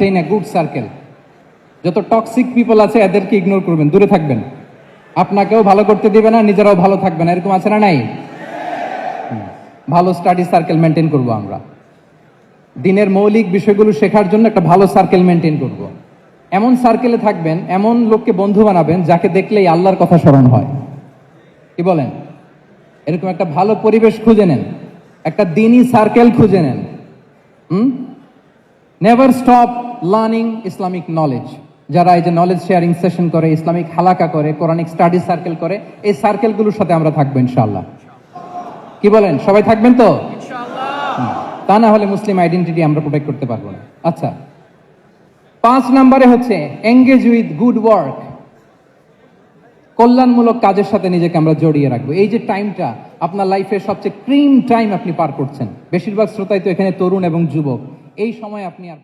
Maintain a good circle. যত toxic people আছে এদেরকে ইগনোর করবেন, দূরে থাকবেন। আপনাকেও ভালো করতে দিবে না, নিজেরাও ভালো থাকবে না, এরকম আছে না নাই? ভালো স্টাডি সার্কেল মেনটেন করব আমরা। দিনের মৌলিক বিষয়গুলো শেখার জন্য একটা ভালো সার্কেল মেনটেন করব। এমন সার্কেলে থাকবেন, এমন লোককে বন্ধু বানাবেন যাকে দেখলেই আল্লাহর কথা স্মরণ হয়। কি বলেন? এরকম একটা ভালো পরিবেশ খুঁজে নেন, একটা দ্বীনি সার্কেল খুঁজে নেন। Never stop learning Islamic knowledge. যারা এই যে নলেজ শেয়ারিং সেশন করে, ইসলামিক হালাকা করে, কোরআনিক স্টাডি সার্কেল করে, এই সার্কেলগুলোর সাথে আমরা থাকবো ইনশাআল্লাহ। কি বলেন? সবাই থাকবেন তো? তা না হলে মুসলিম আইডেন্টিটি আমরা প্রোটেক্ট করতে পারবো না। আচ্ছা, 5 নম্বরে হচ্ছে এঙ্গেজ উইথ গুড ওয়ার্ক। কল্যাণমূলক কাজের সাথে নিজেকে আমরা জড়িয়ে রাখবো। এই যে টাইমটা আপনার লাইফের সবচেয়ে ক্রিম টাইম আপনি পার করছেন, বেশিরভাগ শ্রোতাই তো এখানে তরুণ এবং যুবক, এই সময় আপনি আর